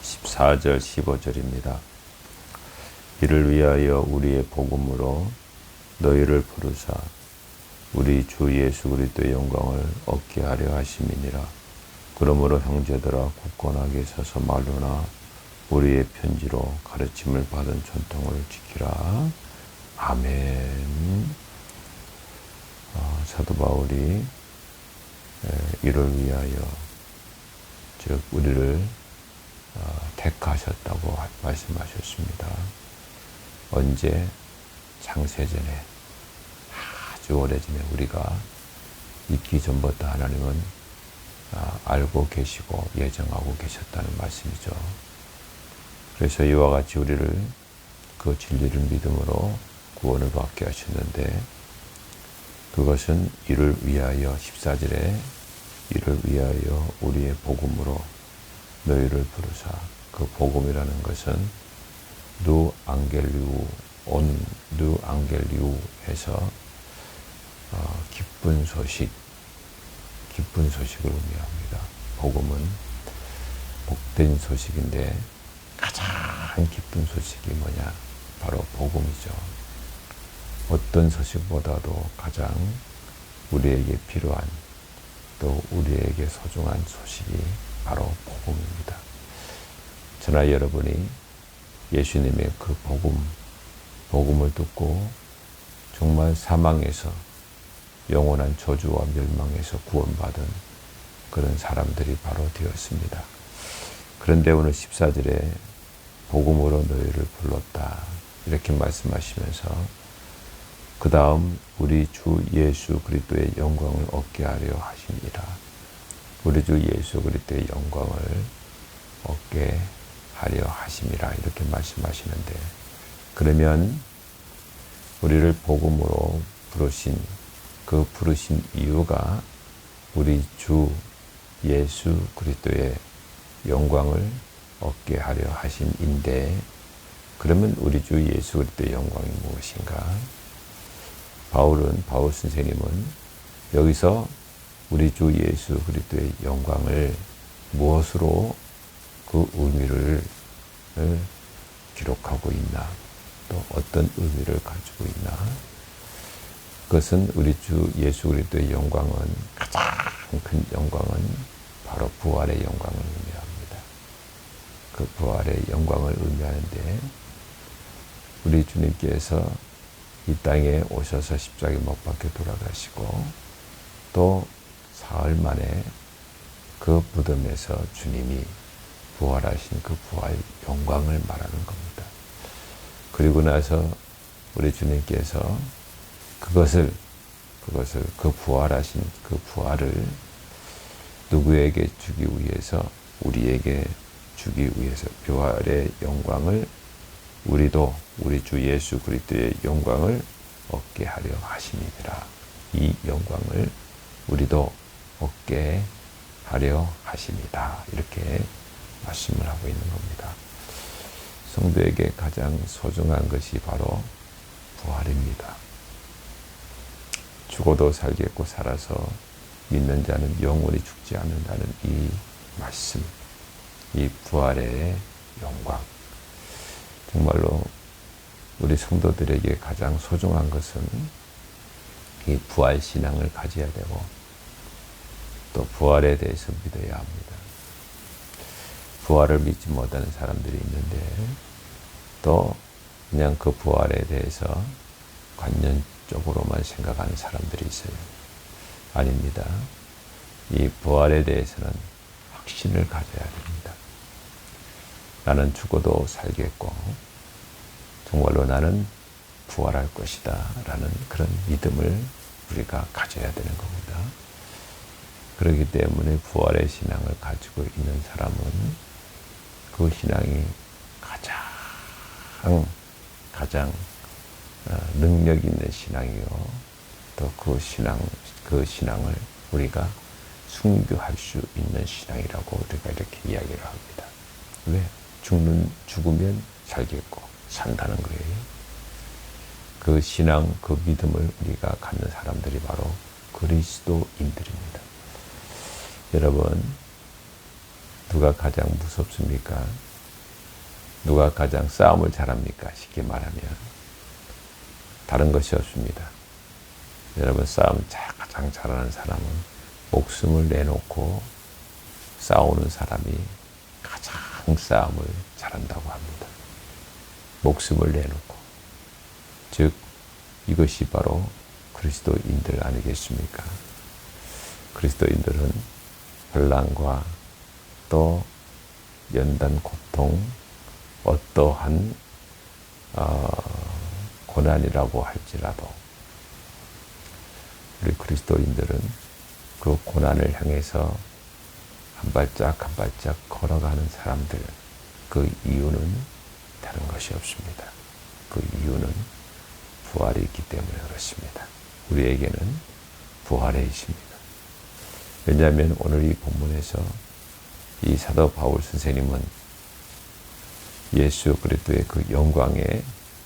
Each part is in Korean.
14절 15절입니다. 이를 위하여 우리의 복음으로 너희를 부르사 우리 주 예수 그리스도의 영광을 얻게 하려 하심이니라. 그러므로 형제들아 굳건하게 서서 말로나 우리의 편지로 가르침을 받은 전통을 지키라. 아멘. 사도 바울이 이를 위하여 즉 우리를 택하셨다고 말씀하셨습니다. 언제? 창세전에 아주 오래전에 우리가 있기 전부터 하나님은 알고 계시고 예정하고 계셨다는 말씀이죠. 그래서 이와 같이 우리를 그 진리를 믿음으로 구원을 받게 하셨는데 그것은 이를 위하여 14절에 이를 위하여 우리의 복음으로 너희를 부르사 그 복음이라는 것은 누 앙겔리우 해서 기쁜 소식을 의미합니다. 복음은 복된 소식인데 가장 기쁜 소식이 뭐냐? 바로 복음이죠. 어떤 소식보다도 가장 우리에게 필요한 또 우리에게 소중한 소식이 바로 복음입니다. 저나 여러분이 예수님의 그 복음을 듣고 정말 사망에서 영원한 저주와 멸망에서 구원받은 그런 사람들이 바로 되었습니다. 그런데 오늘 14절에 복음으로 너희를 불렀다 이렇게 말씀하시면서 그 다음 우리 주 예수 그리스도의 영광을 얻게 하려 하십니다. 우리 주 예수 그리스도의 영광을 얻게 하려 하심이라 이렇게 말씀하시는데 그러면 우리를 복음으로 부르신 그 부르신 이유가 우리 주 예수 그리스도의 영광을 얻게 하려 하심인데 그러면 우리 주 예수 그리스도의 영광이 무엇인가? 바울 선생님은 여기서 우리 주 예수 그리스도의 영광을 무엇으로 그 의미를 기록하고 있나? 또 어떤 의미를 가지고 있나? 그것은 우리 주 예수 그리스도의 영광은 가장 큰 영광은 바로 부활의 영광을 의미합니다. 그 부활의 영광을 의미하는데 우리 주님께서 이 땅에 오셔서 십자가에 못 박혀 돌아가시고 또 사흘 만에 그 무덤에서 주님이 부활하신 그 부활 영광을 말하는 겁니다. 그리고 나서 우리 주님께서 그것을 그 부활하신 그 부활을 누구에게 주기 위해서 우리에게 주기 위해서 부활의 영광을 우리도 우리 주 예수 그리스도의 영광을 얻게 하려 하심이니라. 이 영광을 우리도 얻게 하려 하심이다. 이렇게 말씀을 하고 있는 겁니다. 성도에게 가장 소중한 것이 바로 부활입니다. 죽어도 살겠고 살아서 믿는 자는 영원히 죽지 않는다는 이 말씀, 이 부활의 영광. 정말로 우리 성도들에게 가장 소중한 것은 이 부활 신앙을 가져야 되고 또 부활에 대해서 믿어야 합니다. 부활을 믿지 못하는 사람들이 있는데 또 그냥 그 부활에 대해서 관념적으로만 생각하는 사람들이 있어요. 아닙니다. 이 부활에 대해서는 확신을 가져야 됩니다. 나는 죽어도 살겠고 정말로 나는 부활할 것이다 라는 그런 믿음을 우리가 가져야 되는 겁니다. 그렇기 때문에 부활의 신앙을 가지고 있는 사람은 그 신앙이 가장 능력 있는 신앙이요. 또 그 신앙을 우리가 순교할 수 있는 신앙이라고 우리가 이렇게 이야기를 합니다. 왜? 죽으면 살겠고 산다는 거예요. 그 신앙, 그 믿음을 우리가 갖는 사람들이 바로 그리스도인들입니다. 여러분, 누가 가장 무섭습니까? 누가 가장 싸움을 잘합니까? 쉽게 말하면 다른 것이 없습니다. 여러분, 싸움 가장 잘하는 사람은 목숨을 내놓고 싸우는 사람이 가장 싸움을 잘한다고 합니다. 목숨을 내놓고. 즉 이것이 바로 그리스도인들 아니겠습니까? 그리스도인들은 환난과 또 연단 고통, 어떠한 고난이라고 할지라도 우리 그리스도인들은 그 고난을 향해서 한 발짝 한 발짝 걸어가는 사람들, 그 이유는 다른 것이 없습니다. 그 이유는 부활이 있기 때문에 그렇습니다. 우리에게는 부활에 있습니다. 왜냐하면 오늘 이 본문에서 이 사도 바울 선생님은 예수 그리스도의 그 영광에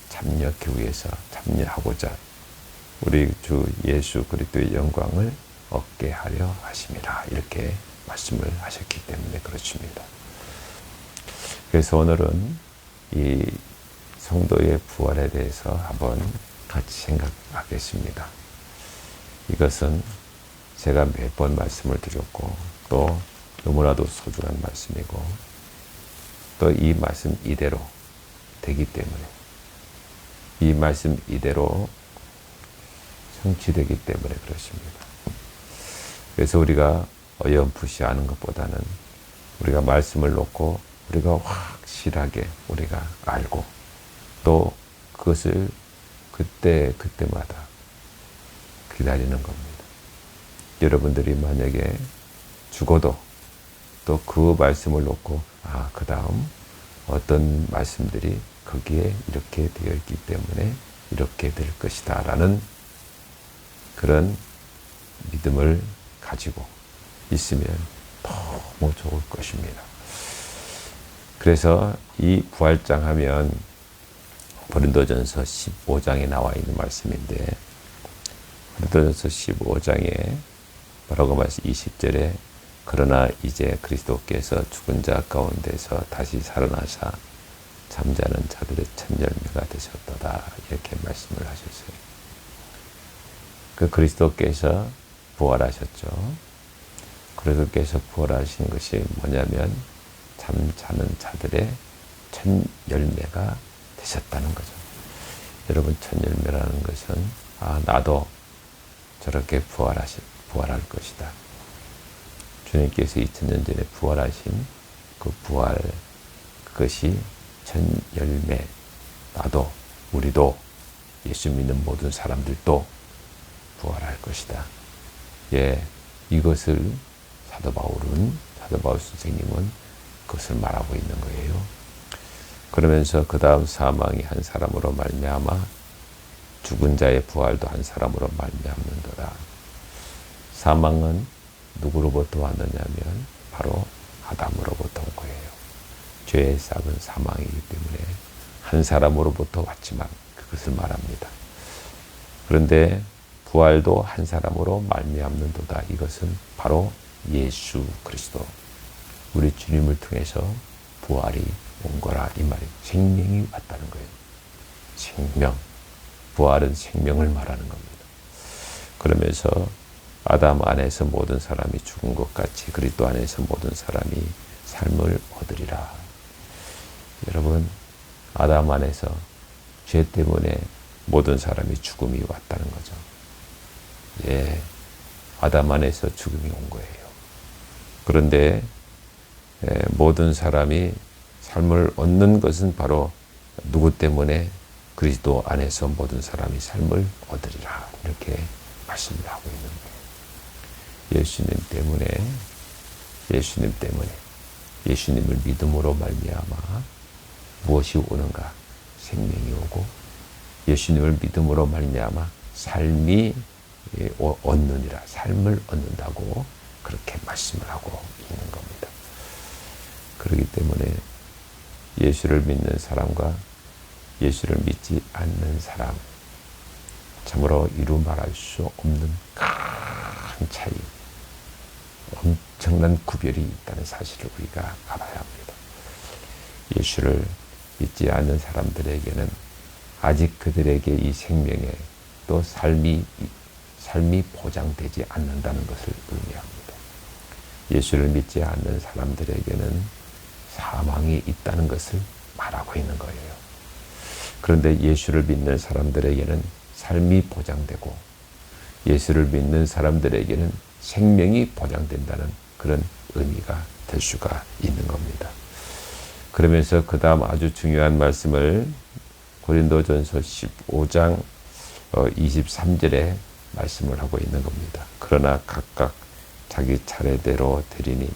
참여하기 위해서 참여하고자 우리 주 예수 그리스도의 영광을 얻게 하려 하심이라 이렇게 말씀을 하셨기 때문에 그렇습니다. 그래서 오늘은 이 성도의 부활에 대해서 한번 같이 생각하겠습니다. 이것은 제가 몇 번 말씀을 드렸고 또 너무나도 소중한 말씀이고 또 이 말씀 이대로 되기 때문에 이 말씀 이대로 성취되기 때문에 그렇습니다. 그래서 우리가 어렴풋이 아는 것보다는 우리가 말씀을 놓고 우리가 확실하게 우리가 알고 또 그것을 그때마다 기다리는 겁니다. 여러분들이 만약에 죽어도 또 그 말씀을 놓고 그 다음 어떤 말씀들이 거기에 이렇게 되어 있기 때문에 이렇게 될 것이다 라는 그런 믿음을 가지고 있으면 너무 좋을 것입니다. 그래서 이 부활장 하면 고린도전서 15장에 나와 있는 말씀인데 고린도전서 15장에 뭐라고 말씀 20절에 그러나 이제 그리스도께서 죽은 자 가운데서 다시 살아나사 잠자는 자들의 첫 열매가 되셨도다 이렇게 말씀을 하셨어요. 그 그리스도께서 부활하셨죠. 그리스도께서 부활하신 것이 뭐냐면 잠자는 자들의 첫 열매가 되셨다는 거죠. 여러분, 첫 열매라는 것은 나도 저렇게 부활할 것이다. 주님께서 2000년 전에 부활하신 그 부활, 그것이 첫 열매, 나도, 우리도, 예수 믿는 모든 사람들도 부활할 것이다. 이것을 사도 바울 선생님은 그것을 말하고 있는 거예요. 그러면서 그 다음 사망이 한 사람으로 말미암아 죽은 자의 부활도 한 사람으로 말미암는도다. 사망은 누구로부터 왔느냐면 바로 아담으로부터 온 거예요. 죄의 싹은 사망이기 때문에 한 사람으로부터 왔지만 그것을 말합니다. 그런데 부활도 한 사람으로 말미암는도다. 이것은 바로 예수 그리스도, 우리 주님을 통해서 부활이 온 거라 이 말이에요. 생명이 왔다는 거예요. 생명, 부활은 생명을 말하는 겁니다. 그러면서 아담 안에서 모든 사람이 죽은 것 같이 그리스도 안에서 모든 사람이 삶을 얻으리라. 여러분, 아담 안에서 죄 때문에 모든 사람이 죽음이 왔다는 거죠. 아담 안에서 죽음이 온 거예요. 그런데 모든 사람이 삶을 얻는 것은 바로 누구 때문에? 그리스도 안에서 모든 사람이 삶을 얻으리라. 이렇게 말씀을 하고 있는 거예요. 예수님 때문에 예수님을 믿음으로 말미암아 무엇이 오는가? 생명이 오고 예수님을 믿음으로 말미암아 삶이 얻느니라. 삶을 얻는다고 그렇게 말씀을 하고 있는 겁니다. 그렇기 때문에 예수를 믿는 사람과 예수를 믿지 않는 사람, 참으로 이루 말할 수 없는 큰 차이, 엄청난 구별이 있다는 사실을 우리가 알아야 합니다. 믿지 않는 사람들에게는 아직 그들에게 이 생명의 또 삶이 보장되지 않는다는 것을 의미합니다. 예수를 믿지 않는 사람들에게는 사망이 있다는 것을 말하고 있는 거예요. 그런데 예수를 믿는 사람들에게는 삶이 보장되고 예수를 믿는 사람들에게는 생명이 보장된다는 그런 의미가 될 수가 있는 겁니다. 그러면서 그 다음 아주 중요한 말씀을 고린도전서 15장 23절에 말씀을 하고 있는 겁니다. 그러나 각각 자기 차례대로 되리니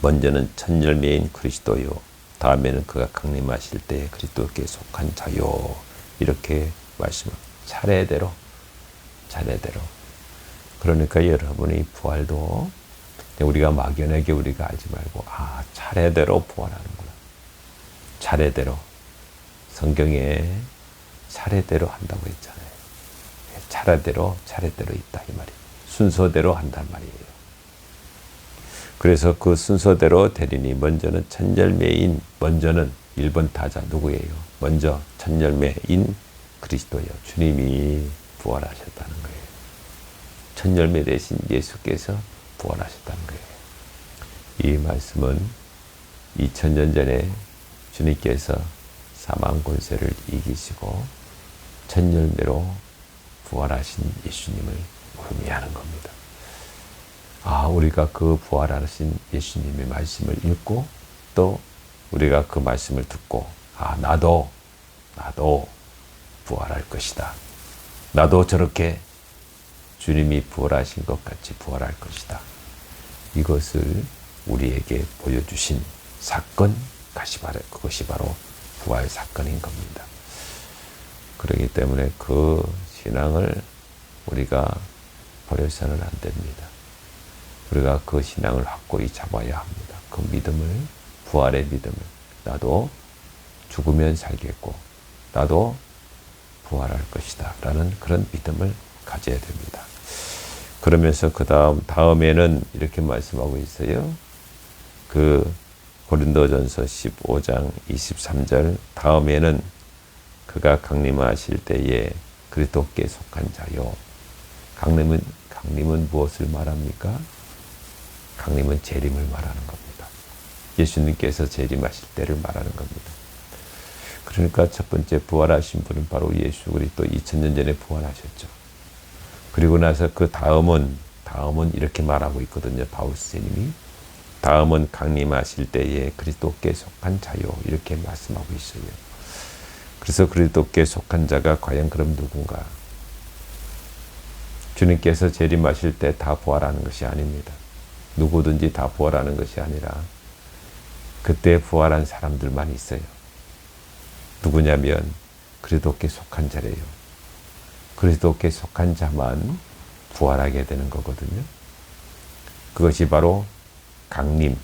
먼저는 첫 열매인 그리스도요 다음에는 그가 강림하실 때 그리스도께 속한 자요 이렇게 말씀합니다. 차례대로 그러니까 여러분의 부활도 우리가 막연하게 우리가 알지 말고 차례대로 부활하는구나. 차례대로 성경에 차례대로 한다고 했잖아요. 차례대로 있다 이 말이에요. 순서대로 한단 말이에요. 그래서 그 순서대로 되리니 먼저는 첫 열매인 먼저는 1번 타자 누구예요? 먼저 첫 열매인 그리스도요. 주님이 부활하셨다는 거예요. 첫 열매 대신 예수께서 부활하셨다는 거예요. 이 말씀은 2000년 전에 주님께서 사망 권세를 이기시고 첫 열매로 부활하신 예수님을 의미하는 겁니다. 우리가 그 부활하신 예수님의 말씀을 읽고 또 우리가 그 말씀을 듣고 나도 부활할 것이다. 나도 저렇게 주님이 부활하신 것 같이 부활할 것이다. 이것을 우리에게 보여주신 사건, 그것이 바로 부활 사건인 겁니다. 그렇기 때문에 그 신앙을 우리가 버려서는 안 됩니다. 우리가 그 신앙을 확고히 잡아야 합니다. 그 믿음을, 부활의 믿음을, 나도 죽으면 살겠고 나도 부활할 것이다 라는 그런 믿음을 가져야 됩니다. 그러면서 그 다음에는 이렇게 말씀하고 있어요. 그 고린도전서 15장 23절 다음에는 그가 강림하실 때에 그리스도께 속한 자요. 강림은 무엇을 말합니까? 강림은 재림을 말하는 겁니다. 예수님께서 재림하실 때를 말하는 겁니다. 그러니까 첫 번째 부활하신 분은 바로 예수 그리스도 2000년 전에 부활하셨죠. 그리고 나서 그 다음은 이렇게 말하고 있거든요. 바울 선생님이 다음은 강림하실 때에 그리스도께 속한 자요 이렇게 말씀하고 있어요. 그래서 그리스도께 속한 자가 과연 그럼 누군가? 주님께서 재림하실 때 다 부활하는 것이 아닙니다. 누구든지 다 부활하는 것이 아니라 그때 부활한 사람들만 있어요. 누구냐면 그리스도께 속한 자래요. 그리스도께 속한 자만 부활하게 되는 거거든요. 그것이 바로 강림,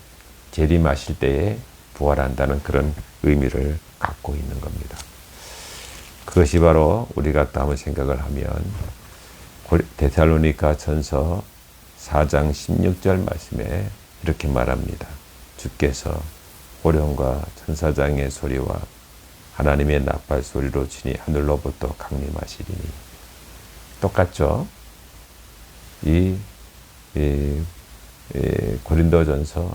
재림하실 때에 부활한다는 그런 의미를 갖고 있는 겁니다. 그것이 바로 우리가 또 한번 생각을 하면 데살로니가 전서 4장 16절 말씀에 이렇게 말합니다. 주께서 호령과 천사장의 소리와 하나님의 나팔 소리로 친히 하늘로부터 강림하시리니. 똑같죠? 이 고린도전서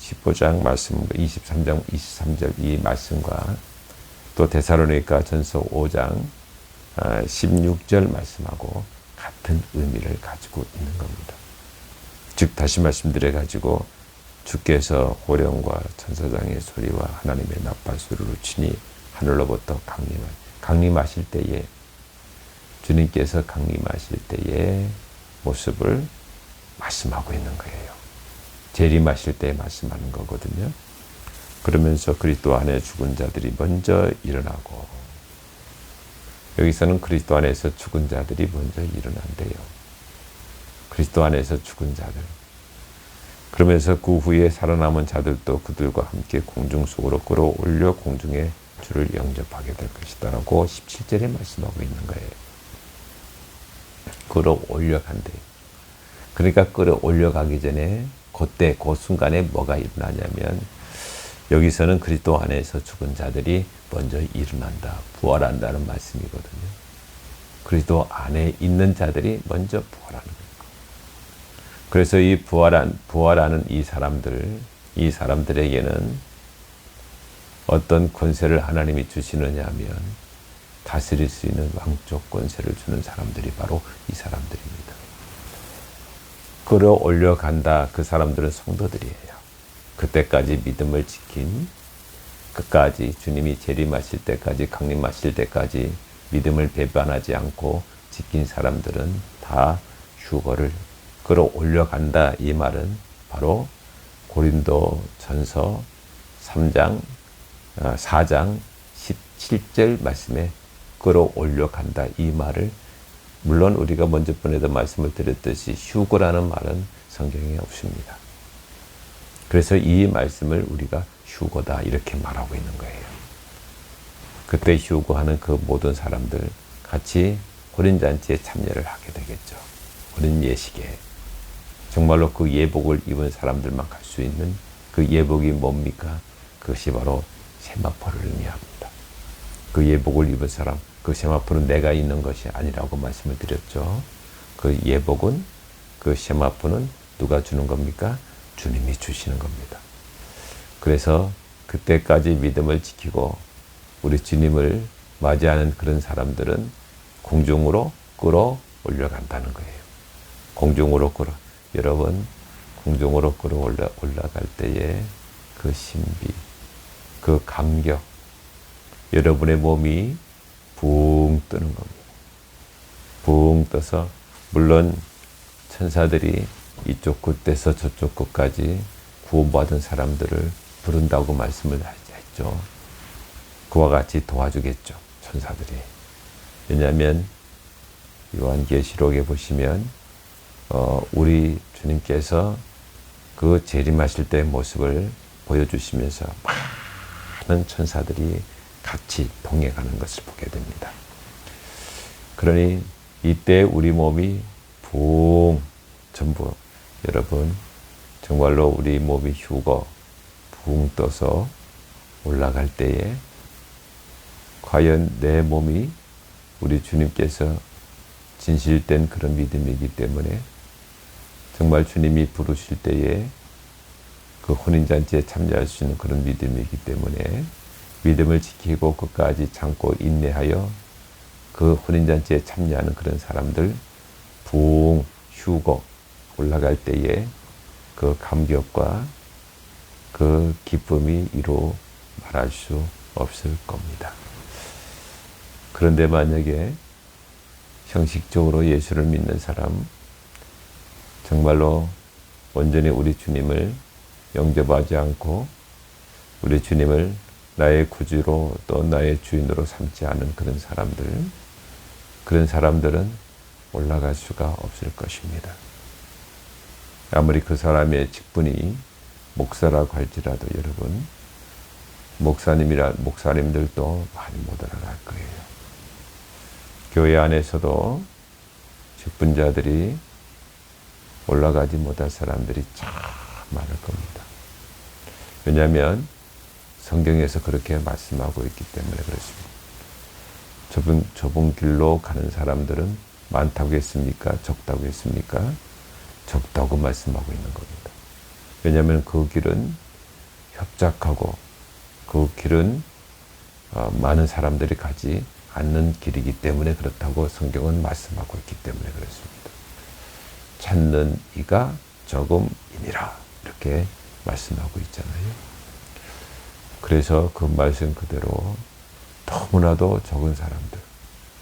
15장 말씀 23장 23절 이 말씀과 또 데살로니가 전서 5장 16절 말씀하고 같은 의미를 가지고 있는 겁니다. 즉 다시 말씀드려 가지고 주께서 호령과 천사장의 소리와 하나님의 나팔 소리로 친히 하늘로부터 강림하실 때에 주님께서 강림하실 때의 모습을 말씀하고 있는 거예요. 재림하실 때 말씀하는 거거든요. 그러면서 그리스도 안에 죽은 자들이 먼저 일어나고 여기서는 그리스도 안에서 죽은 자들이 먼저 일어난대요. 그리스도 안에서 죽은 자들. 그러면서 그 후에 살아남은 자들도 그들과 함께 공중 속으로 끌어올려 공중에 주를 영접하게 될 것이다 라고 17절에 말씀하고 있는 거예요. 끌어올려 간대요. 그러니까 끌어올려 가기 전에 그때 그 순간에 뭐가 일어나냐면 여기서는 그리스도 안에서 죽은 자들이 먼저 일어난다, 부활한다는 말씀이거든요. 그리스도 안에 있는 자들이 먼저 부활하는 거예요. 그래서 이 부활하는 이 사람들에게는 어떤 권세를 하나님이 주시느냐 하면 다스릴 수 있는 왕적 권세를 주는 사람들이 바로 이 사람들입니다. 끌어올려 간다. 그 사람들은 성도들이에요. 그때까지 믿음을 지킨, 끝까지 주님이 재림하실 때까지, 강림하실 때까지 믿음을 배반하지 않고 지킨 사람들은 다 휴거를 끌어올려 간다. 이 말은 바로 고린도전서 4장 17절 말씀에 끌어올려 간다. 이 말을, 물론 우리가 먼저 번에도 말씀을 드렸듯이 휴거라는 말은 성경에 없습니다. 그래서 이 말씀을 우리가 휴거다 이렇게 말하고 있는 거예요. 그때 휴거하는 그 모든 사람들 같이 혼인잔치에 참여를 하게 되겠죠. 혼인 예식에. 정말로 그 예복을 입은 사람들만 갈 수 있는 그 예복이 뭡니까? 그것이 바로 세마포를 의미합니다. 그 예복을 입은 사람, 그 세마포는 내가 있는 것이 아니라고 말씀을 드렸죠. 그 예복은, 그 세마포는 누가 주는 겁니까? 주님이 주시는 겁니다. 그래서 그때까지 믿음을 지키고 우리 주님을 맞이하는 그런 사람들은 공중으로 끌어올려간다는 거예요. 공중으로 여러분, 공중으로 올라갈 때에 그 신비, 그 감격, 여러분의 몸이 붕 뜨는 겁니다. 붕 떠서, 물론 천사들이 이쪽 끝에서 저쪽 끝까지 구원받은 사람들을 부른다고 말씀을 했죠. 그와 같이 도와주겠죠, 천사들이. 왜냐하면 요한계시록에 보시면 우리 주님께서 그 재림하실 때의 모습을 보여주시면서 많은 천사들이 같이 동행하는 것을 보게 됩니다. 그러니 이때 우리 몸이 전부 여러분 정말로 우리 몸이 휴거 붕 떠서 올라갈 때에 과연 내 몸이 우리 주님께서 진실된 그런 믿음이기 때문에 정말 주님이 부르실 때에 그 혼인잔치에 참여할 수 있는 그런 믿음이기 때문에 믿음을 지키고 끝까지 참고 인내하여 그 혼인잔치에 참여하는 그런 사람들 휴거 올라갈 때에 그 감격과 그 기쁨이 이루 말할 수 없을 겁니다. 그런데 만약에 형식적으로 예수를 믿는 사람, 정말로 온전히 우리 주님을 영접하지 않고 우리 주님을 나의 구주로 또 나의 주인으로 삼지 않은 그런 사람들은 올라갈 수가 없을 것입니다. 아무리 그 사람의 직분이 목사라고 할지라도 여러분, 목사님들도 많이 못 올라갈 거예요. 교회 안에서도 직분자들이 올라가지 못할 사람들이 참 많을 겁니다. 왜냐하면 성경에서 그렇게 말씀하고 있기 때문에 그렇습니다. 좁은 길로 가는 사람들은 많다고 했습니까? 적다고 했습니까? 적다고 말씀하고 있는 겁니다. 왜냐하면 그 길은 협착하고 그 길은 많은 사람들이 가지 않는 길이기 때문에 그렇다고 성경은 말씀하고 있기 때문에 그렇습니다. 찾는 이가 적음이니라 이렇게 말씀하고 있잖아요. 그래서 그 말씀 그대로 너무나도 적은 사람들,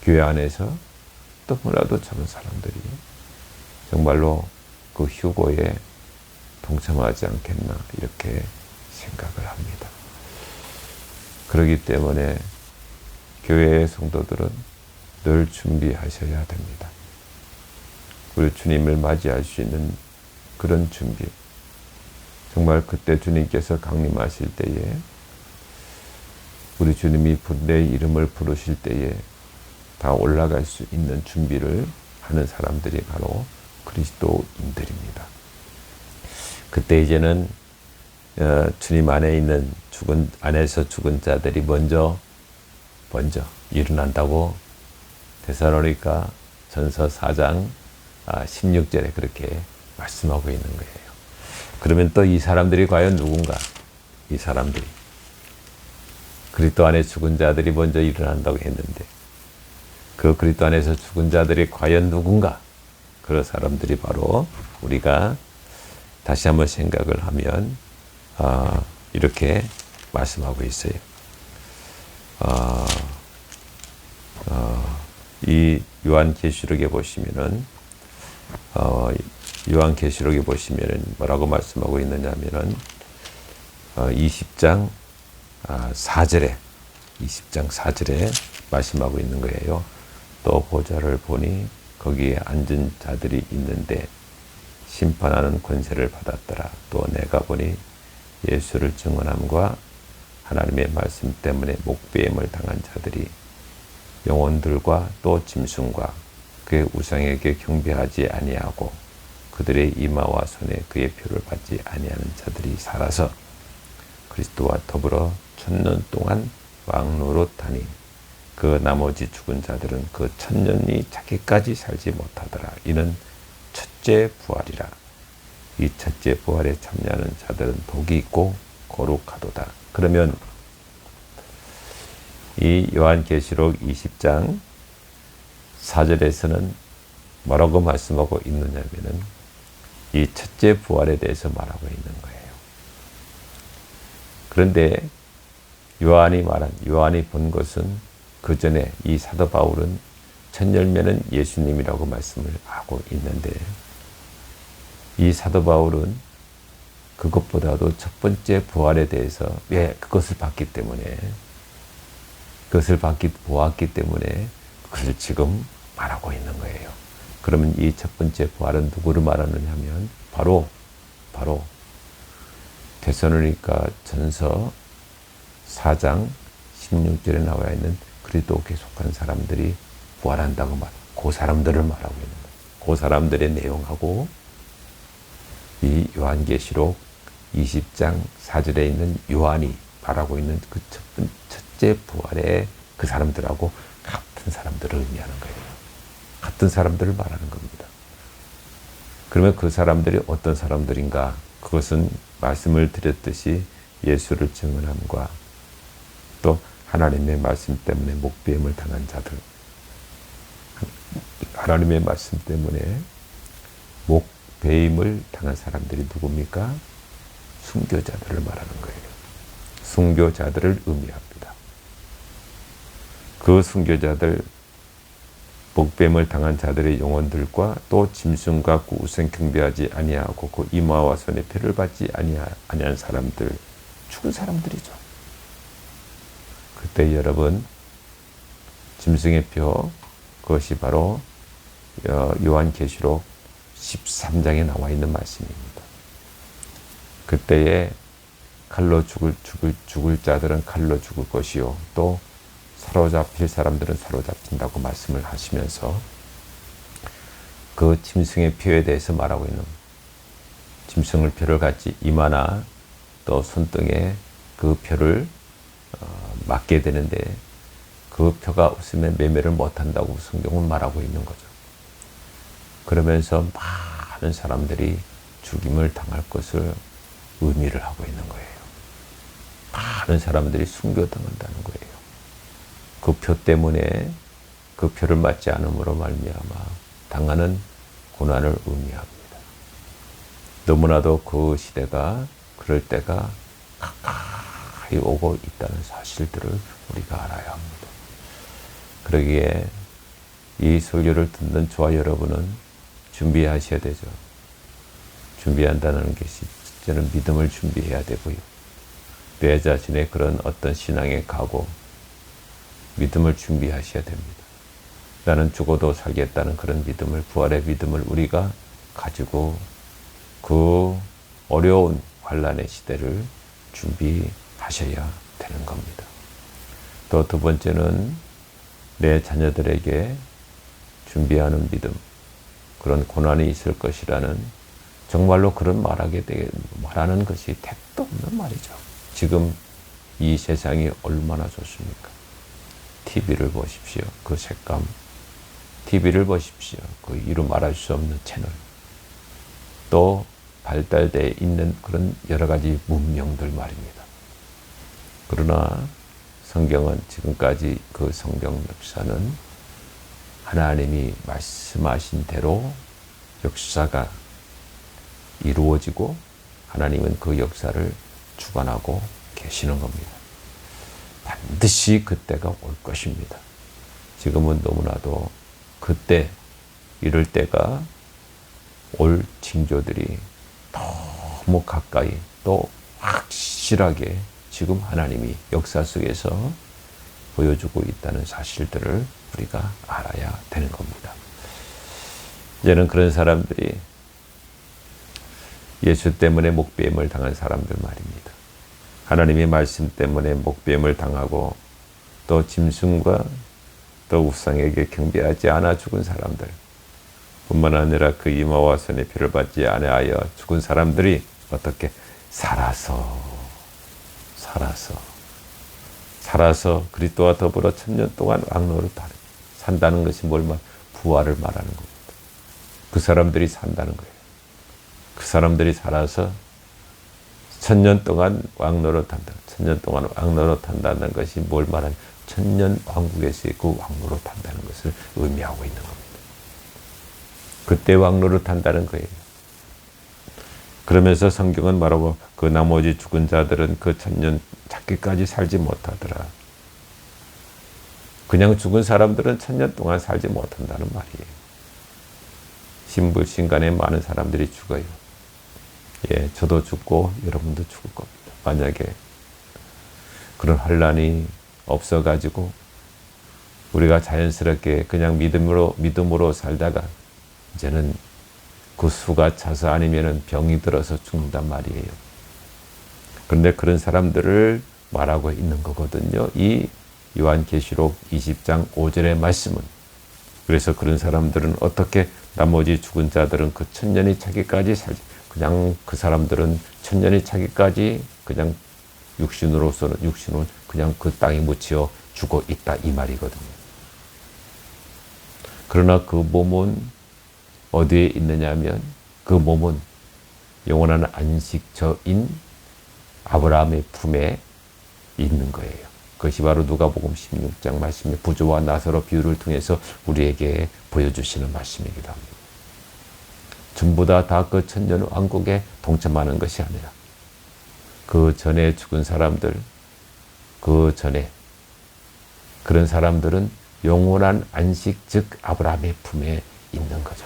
교회 안에서 너무나도 적은 사람들이 정말로 그 휴거에 동참하지 않겠나 이렇게 생각을 합니다. 그렇기 때문에 교회의 성도들은 늘 준비하셔야 됩니다. 우리 주님을 맞이할 수 있는 그런 준비. 정말 그때 주님께서 강림하실 때에 우리 주님이 내 이름을 부르실 때에 다 올라갈 수 있는 준비를 하는 사람들이 바로 그리스도인들입니다. 그때 이제는 주님 안에 있는 안에서 죽은 자들이 먼저 일어난다고 데살로니가 전서 4장 16절에 그렇게 말씀하고 있는 거예요. 그러면 또 이 사람들이 과연 누군가? 이 사람들이 그리스도 안에 죽은 자들이 먼저 일어난다고 했는데 그 그리스도 안에서 죽은 자들이 과연 누군가? 그 사람들이 바로 우리가 다시 한번 생각을 하면 이렇게 말씀하고 있어요. 이 요한계시록에 보시면은 요한계시록에 보시면은 뭐라고 말씀하고 있느냐면은 20장 4절에 말씀하고 있는 거예요. 또 보좌를 보니 거기에 앉은 자들이 있는데 심판하는 권세를 받았더라. 또 내가 보니 예수를 증언함과 하나님의 말씀 때문에 목배임을 당한 자들이 영혼들과 또 짐승과 그의 우상에게 경배하지 아니하고 그들의 이마와 손에 그의 표를 받지 아니하는 자들이 살아서 그리스도와 더불어 1000년 동안 왕노릇하니 그 나머지 죽은 자들은 그 1000년이 차기까지 살지 못하더라. 이는 첫째 부활이라. 이 첫째 부활에 참여하는 자들은 복이 있고 거룩하도다. 그러면 이 요한계시록 20장 4절에서는 뭐라고 말씀하고 있느냐면은 이 첫째 부활에 대해서 말하고 있는 거예요. 그런데 요한이 본 것은 그 전에 이 사도 바울은 첫 열매는 예수님이라고 말씀을 하고 있는데 이 사도 바울은 그것보다도 첫 번째 부활에 대해서 그것을 보았기 때문에 그것을 지금 말하고 있는 거예요. 그러면 이 첫 번째 부활은 누구를 말하느냐 하면 바로 데살로니가 전서 4장 16절에 나와 있는 그리스도께 속한 사람들이 부활한다고 그 사람들을 말하고 있는 거예요. 그 사람들의 내용하고 이 요한계시록 20장 4절에 있는 요한이 말하고 있는 그 첫째 부활의 그 사람들하고 같은 사람들을 의미하는 거예요. 같은 사람들을 말하는 겁니다. 그러면 그 사람들이 어떤 사람들인가? 그것은 말씀을 드렸듯이 예수를 증언함과 또 하나님의 말씀 때문에 목배임을 당한 자들, 하나님의 말씀 때문에 목배임을 당한 사람들이 누굽니까? 순교자들을 말하는 거예요. 순교자들을 의미합니다. 그 순교자들, 목배임을 당한 자들의 영혼들과 또 짐승과 그 우상 경배하지 아니하고 그 이마와 손에 표를 받지 아니한 사람들, 죽은 사람들이죠. 그때 여러분 짐승의 표, 그것이 바로 요한계시록 13장에 나와 있는 말씀입니다. 그때에 칼로 죽을 자들은 칼로 죽을 것이요 또 사로잡힐 사람들은 사로잡힌다고 말씀을 하시면서 그 짐승의 표에 대해서 말하고 있는, 짐승의 표를 같이 이마나 또 손등에 그 표를 맞게 되는데 그 표가 없으면 매매를 못한다고 성경은 말하고 있는 거죠. 그러면서 많은 사람들이 죽임을 당할 것을 의미를 하고 있는 거예요. 많은 사람들이 순교당한다는 거예요. 그 표 때문에 그 표를 맞지 않음으로 말미암아 당하는 고난을 의미합니다. 너무나도 그 시대가 그럴 때가 가까이 오고 있다는 사실들을 우리가 알아야 합니다. 그러기에 이 설교를 듣는 저와 여러분은 준비하셔야 되죠. 준비한다는 것이 저는 믿음을 준비해야 되고요. 내 자신의 그런 어떤 신앙의 각오, 믿음을 준비하셔야 됩니다. 나는 죽어도 살겠다는 그런 믿음을, 부활의 믿음을 우리가 가지고 그 어려운 환난의 시대를 준비하셔야 되는 겁니다. 또 두 번째는 내 자녀들에게 준비하는 믿음, 그런 고난이 있을 것이라는 정말로 그런 말하는 것이 택도 없는 말이죠. 지금 이 세상이 얼마나 좋습니까? TV를 보십시오. 그 색감. TV를 보십시오. 그 이루 말할 수 없는 채널. 또 발달되어 있는 그런 여러 가지 문명들 말입니다. 그러나 성경은 지금까지 그 성경 역사는 하나님이 말씀하신 대로 역사가 이루어지고 하나님은 그 역사를 주관하고 계시는 겁니다. 반드시 그때가 올 것입니다. 지금은 너무나도 그때 이럴 때가 올 징조들이 너무 가까이 또 확실하게 지금 하나님이 역사 속에서 보여주고 있다는 사실들을 우리가 알아야 되는 겁니다. 이제는 그런 사람들이 예수 때문에 목배임을 당한 사람들 말입니다. 하나님의 말씀 때문에 목배임을 당하고 또 짐승과 또 우상에게 경배하지 않아 죽은 사람들 뿐만 아니라 그 이마와 손의 피를 받지 아니하여 죽은 사람들이 어떻게 살아서 그리스도와 더불어 천년 동안 왕노릇 산다는 것이 뭘 부활을 말하는 겁니다. 그 사람들이 산다는 거예요. 그 사람들이 살아서 천년 동안 왕노릇한다. 천년 동안 왕노릇한다는 것이 뭘 말하냐? 천년 왕국에서의 그 왕노릇한다는 것을 의미하고 있는 겁니다. 그때 왕노릇한다는 거예요. 그러면서 성경은 말하고 그 나머지 죽은 자들은 그 천년 찾기까지 살지 못하더라. 그냥 죽은 사람들은 천년 동안 살지 못한다는 말이에요. 신불신간에 많은 사람들이 죽어요. 예, 저도 죽고 여러분도 죽을 겁니다. 만약에 그런 환란이 없어가지고 우리가 자연스럽게 그냥 믿음으로 살다가 이제는 그 수가 차서 아니면은 병이 들어서 죽는단 말이에요. 그런데 그런 사람들을 말하고 있는 거거든요. 이 요한계시록 20장 5절의 말씀은. 그래서 그런 사람들은 어떻게 나머지 죽은 자들은 그 천년이 차기까지 살지. 그냥 그 사람들은 천년이 차기까지 그냥 육신으로 그냥 그 땅에 묻혀 죽어 있다 이 말이거든요. 그러나 그 몸은 어디에 있느냐 하면 그 몸은 영원한 안식처인 아브라함의 품에 있는 거예요. 그것이 바로 누가복음 16장 말씀의 부조와 나사로 비유를 통해서 우리에게 보여주시는 말씀이기도 합니다. 전부 다 그 천년 왕국에 동참하는 것이 아니라 그 전에 죽은 사람들, 그 전에 그런 사람들은 영원한 안식, 즉 아브라함의 품에 있는 거죠.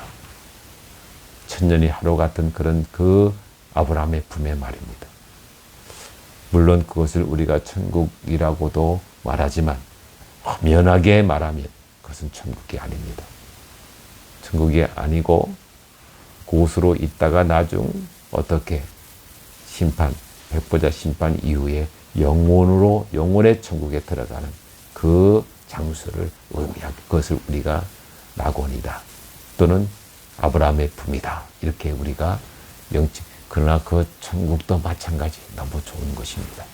천년이 하루 같은 그런 그 아브라함의 품에 말입니다. 물론 그것을 우리가 천국이라고도 말하지만 면하게 말하면 그것은 천국이 아닙니다. 천국이 아니고 곳으로 있다가 나중 어떻게 심판, 백보자 심판 이후에 영원의 천국에 들어가는 그 장소를 의미하고 그것을 우리가 낙원이다 또는 아브라함의 품이다 이렇게 우리가 그러나 그 천국도 마찬가지 너무 좋은 것입니다.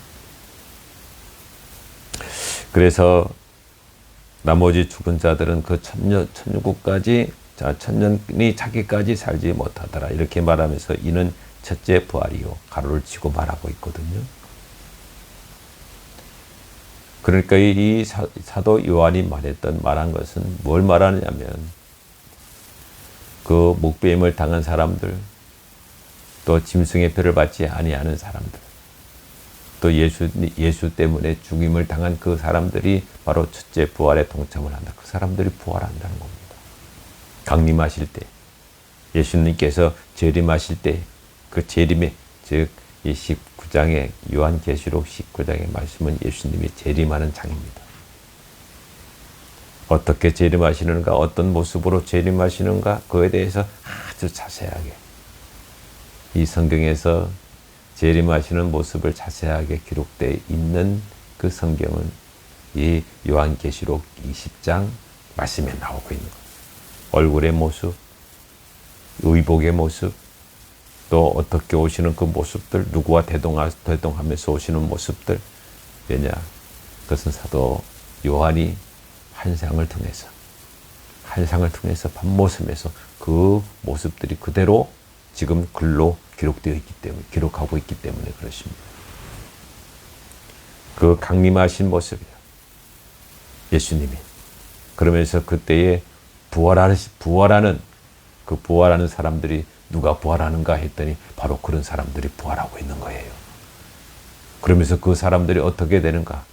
그래서 나머지 죽은 자들은 그 천국까지 천년이 차기까지 살지 못하더라 이렇게 말하면서 이는 첫째 부활이요 가로를 치고 말하고 있거든요. 그러니까 이 사도 요한이 말한 것은 뭘 말하냐면 그 목배임을 당한 사람들 또 짐승의 표를 받지 아니하는 사람들 또 예수 때문에 죽임을 당한 그 사람들이 바로 첫째 부활에 동참을 한다. 그 사람들이 부활한다는 겁니다. 강림하실 때 예수님께서 재림하실 때 그 재림의 즉 이 19장의 요한계시록 19장의 말씀은 예수님이 재림하는 장입니다. 어떻게 재림하시는가 어떤 모습으로 재림하시는가 그에 대해서 아주 자세하게 이 성경에서 재림하시는 모습을 자세하게 기록되어 있는 그 성경은 이 요한계시록 20장 말씀에 나오고 있는 거예요. 얼굴의 모습, 의복의 모습, 또 또 어떻게 오시는 그 모습들, 누구와 대동하면서 오시는 모습들, 왜냐? 그것은 사도 요한이 환상을 통해서 밤모섬에서 그 모습들이 그대로 지금 글로 기록하고 있기 때문에 그렇습니다. 그 강림하신 모습이요. 예수님이. 그러면서 그때에 부활하는 사람들이 누가 부활하는가 했더니 바로 그런 사람들이 부활하고 있는 거예요. 그러면서 그 사람들이 어떻게 되는가?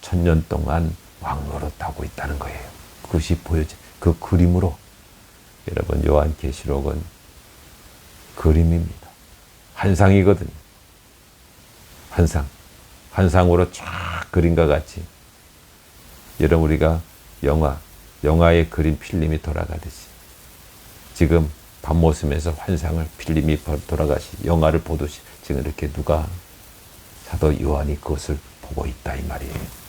1000년 동안 왕노릇하고 있다는 거예요. 그것이 그 그림으로, 여러분, 요한계시록은 그림입니다. 환상이거든요. 환상으로 쫙 그림과 같이. 여러분, 우리가 영화의 그림 필름이 돌아가듯이 지금 밤모섬에서 환상을 필름이 돌아가시 영화를 보듯이 지금 이렇게 사도 요한이 그것을 보고 있다 이 말이에요.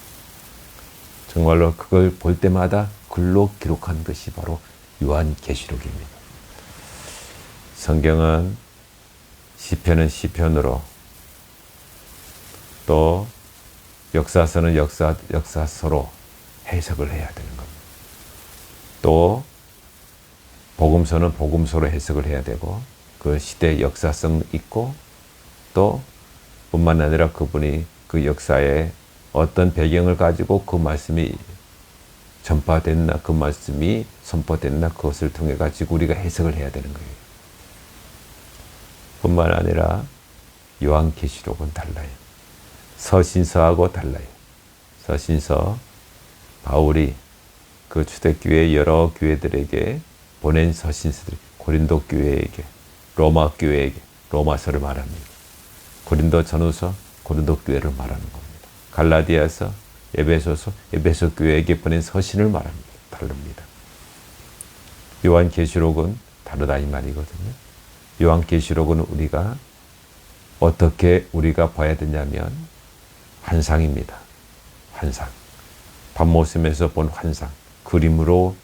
정말로 그걸 볼 때마다 글로 기록한 것이 바로 요한계시록입니다. 성경은 시편은 시편으로, 또 역사서는 역사서로 해석을 해야 되는 겁니다. 또 복음서는 복음서로 해석을 해야 되고, 그 시대의 역사성 있고, 또 뿐만 아니라 그분이 그 역사에 어떤 배경을 가지고 그 말씀이 전파됐나, 그 말씀이 선포됐나, 그것을 통해 가지고 우리가 해석을 해야 되는 거예요. 뿐만 아니라 요한계시록은 달라요. 서신서하고 달라요. 서신서, 바울이 그 초대교회 여러 교회들에게 보낸 서신서들이 고린도 교회에게, 로마 교회에게 로마서를 말합니다. 고린도 전후서, 고린도 교회를 말하는 겁니다. 갈라디아서, 에베소서, 에베소 교회에게 보낸 서신을 말합니다. 다릅니다. 요한계시록은 다르다 이 말이거든요. 요한계시록은 우리가 어떻게 우리가 봐야 되냐면 환상입니다. 환상. 밤모섬에서 본 환상. 그림으로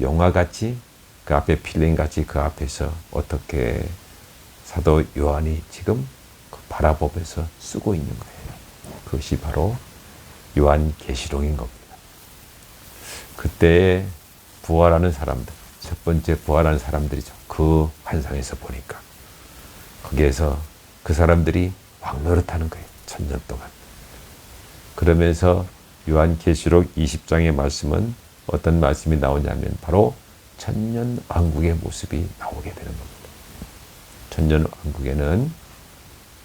영화같이, 그 앞에 필름같이 그 앞에서 어떻게 사도 요한이 지금 바라보면서 쓰고 있는 거예요. 그것이 바로 요한계시록인 겁니다. 그때에 부활하는 사람들, 첫 번째 부활하는 사람들이죠. 그 환상에서 보니까 거기에서 그 사람들이 왕노릇하는 거예요. 1000년 동안. 그러면서 요한계시록 20장의 말씀은 어떤 말씀이 나오냐면 바로 천년 왕국의 모습이 나오게 되는 겁니다. 천년 왕국에는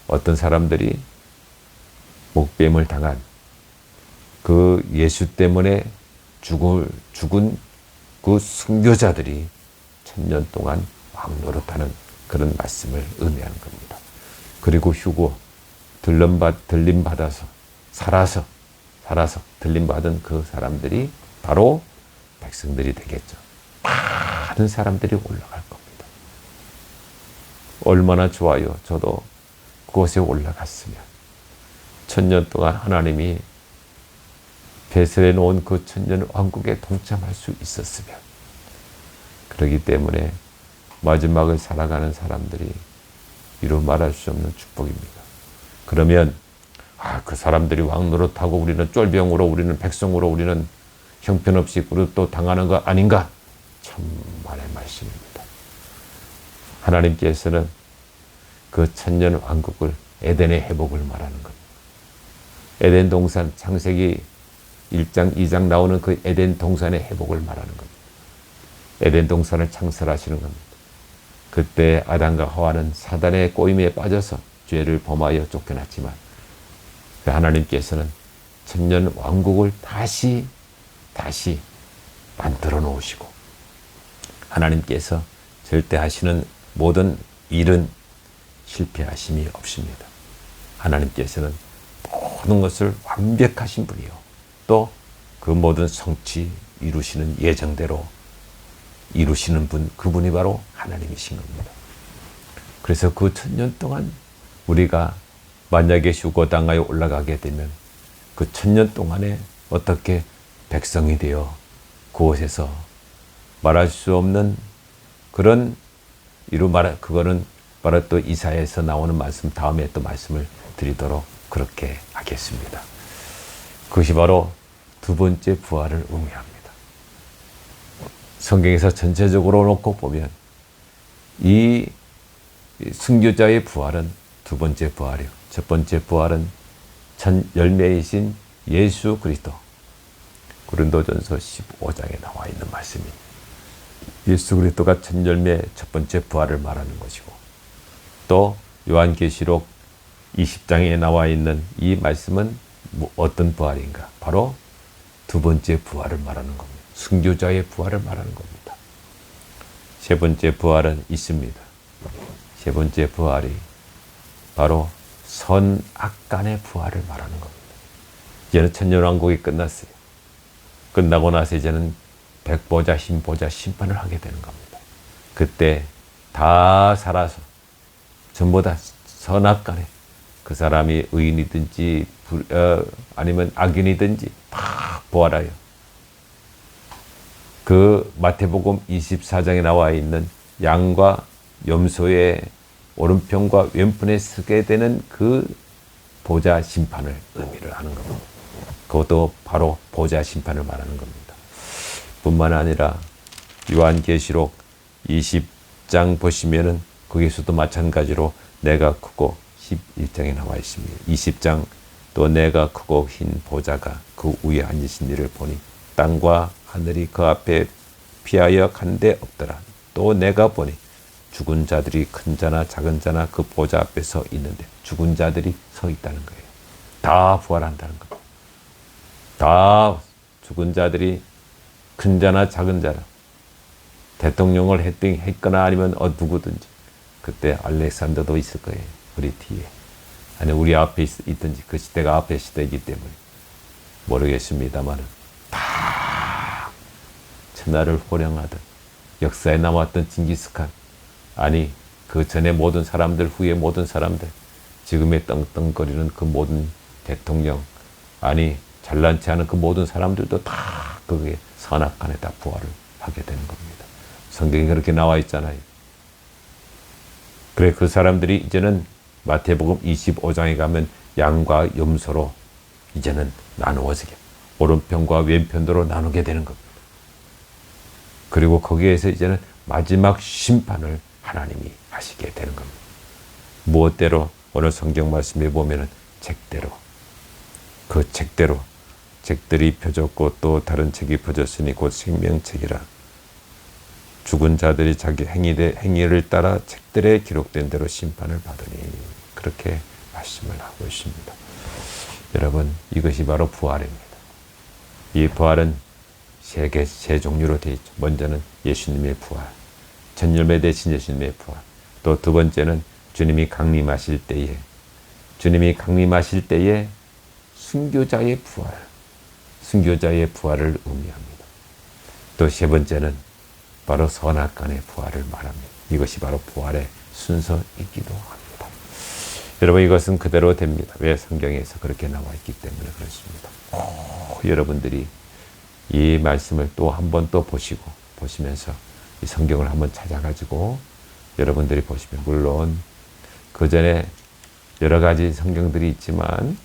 어떤 사람들이 목뱀을 당한 그 예수 때문에 죽은 그 순교자들이 천년 동안 왕노릇하는 그런 말씀을 의미하는 겁니다. 그리고 휴고, 들림받아서 살아서 들림받은 그 사람들이 바로 백성들이 되겠죠. 많은 사람들이 올라갈 겁니다. 얼마나 좋아요. 저도 그곳에 올라갔으면 1000년 동안 하나님이 배설해 놓은 그 천년 왕국에 동참할 수 있었으면. 그렇기 때문에 마지막을 살아가는 사람들이 이루 말할 수 없는 축복입니다. 그러면 그 사람들이 왕노릇하고 우리는 쫄병으로, 우리는 백성으로, 우리는 형편없이 또 당하는 거 아닌가? 천만의 말씀입니다. 하나님께서는 그 천년 왕국을, 에덴의 회복을 말하는 겁니다. 에덴 동산, 창세기 1장, 2장 나오는 그 에덴 동산의 회복을 말하는 겁니다. 에덴 동산을 창설하시는 겁니다. 그때 아담과 하와는 사단의 꼬임에 빠져서 죄를 범하여 쫓겨났지만 하나님께서는 천년 왕국을 다시 만들어 놓으시고, 하나님께서 절대 하시는 모든 일은 실패하심이 없습니다. 하나님께서는 모든 것을 완벽하신 분이요, 또 그 모든 성취 이루시는 예정대로 이루시는 분, 그분이 바로 하나님이신 겁니다. 그래서 그 천년 동안 우리가 만약에 휴거 당하여 올라가게 되면 그 천년 동안에 어떻게 백성이 되어 그곳에서 말할 수 없는 그런 그거는 바로 또 이사야에서 나오는 말씀, 다음에 또 말씀을 드리도록 그렇게 하겠습니다. 그것이 바로 두 번째 부활을 의미합니다. 성경에서 전체적으로 놓고 보면 이 순교자의 부활은 두 번째 부활이요. 첫 번째 부활은 첫 열매이신 예수 그리스도. 고린도전서 15장에 나와 있는 말씀입니다. 예수 그리스도가 첫 열매, 첫 번째 부활을 말하는 것이고, 또 요한계시록 20장에 나와 있는 이 말씀은 어떤 부활인가? 바로 두 번째 부활을 말하는 겁니다. 순교자의 부활을 말하는 겁니다. 세 번째 부활은 있습니다. 세 번째 부활이 바로 선악간의 부활을 말하는 겁니다. 이제는 천년왕국이 끝났어요. 끝나고 나서 이제는 백보자, 흰보자 심판을 하게 되는 겁니다. 그때 다 살아서 전부 다 선악간에, 그 사람이 의인이든지 아니면 악인이든지 다 부활하여 그 마태복음 24장에 나와 있는 양과 염소의 오른편과 왼편에 서게 되는 그 보좌 심판을 의미를 하는 겁니다. 그것도 바로 보좌 심판을 말하는 겁니다. 뿐만 아니라 요한계시록 20장 보시면은 거기서도 마찬가지로 내가 크고 11장에 나와 있습니다. 20장 또 내가 크고 흰 보좌가 그 위에 앉으신 이를 보니 땅과 하늘이 그 앞에 피하여 간 데 없더라. 또 내가 보니 죽은 자들이 큰 자나 작은 자나 그 보좌 앞에 서 있는데 죽은 자들이 서 있다는 거예요. 다 부활한다는 겁니다. 다 죽은 자들이 큰 자나 작은 자나 대통령을 했거나 아니면 누구든지 그때 알렉산더도 있을 거예요. 우리 뒤에. 아니 우리 앞에 있든지 그 시대가 앞에 시대이기 때문에 모르겠습니다만은 다 천하를 호령하던 역사에 남았던 징기스칸, 아니 그 전에 모든 사람들, 후에 모든 사람들, 지금의 떵떵거리는 그 모든 대통령, 아니 잘난치 않은 그 모든 사람들도 다 거기에 선악간에 다 부활을 하게 되는 겁니다. 성경에 그렇게 나와 있잖아요. 그래 그 사람들이 이제는 마태복음 25장에 가면 양과 염소로 이제는 나누어지게, 오른편과 왼편으로 나누게 되는 겁니다. 그리고 거기에서 이제는 마지막 심판을 하나님이 하시게 되는 겁니다. 무엇대로? 오늘 성경 말씀에 보면은 책대로, 그 책대로, 책들이 펴졌고 또 다른 책이 펴졌으니 곧 생명책이라. 죽은 자들이 자기 행위를 따라 책들에 기록된 대로 심판을 받으니, 그렇게 말씀을 하고 있습니다. 여러분, 이것이 바로 부활입니다. 이 부활은 세 종류로 되어 있죠. 먼저는 예수님의 부활, 첫 열매 되신 예수님의 부활. 또 두 번째는 주님이 강림하실 때에, 순교자의 부활, 순교자의 부활을 의미합니다. 또 세 번째는 바로 선악간의 부활을 말합니다. 이것이 바로 부활의 순서이기도 합니다. 여러분, 이것은 그대로 됩니다. 왜? 성경에서 그렇게 나와 있기 때문에 그렇습니다. 여러분들이 이 말씀을 또 한 번 또 보시면서 이 성경을 한번 찾아가지고 여러분들이 보시면, 물론 그 전에 여러 가지 성경들이 있지만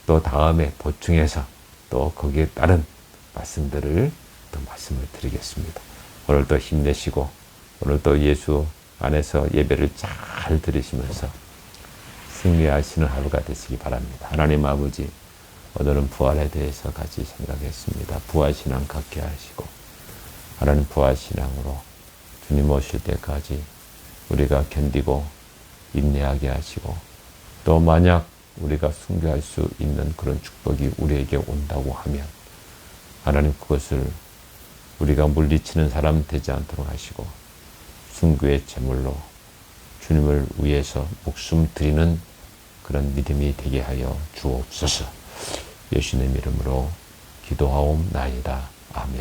또 다음에 보충해서 또 거기에 따른 말씀들을 또 말씀을 드리겠습니다. 오늘도 힘내시고 오늘도 예수 안에서 예배를 잘 들으시면서 승리하시는 하루가 되시기 바랍니다. 하나님 아버지, 오늘은 부활에 대해서 같이 생각했습니다. 부활신앙 갖게 하시고, 하나님 부활신앙으로 주님 오실 때까지 우리가 견디고 인내하게 하시고, 또 만약 우리가 순교할 수 있는 그런 축복이 우리에게 온다고 하면 하나님 그것을 우리가 물리치는 사람 되지 않도록 하시고, 순교의 제물로 주님을 위해서 목숨 드리는 그런 믿음이 되게 하여 주옵소서. 예수님 이름으로 기도하옵나이다. 아멘.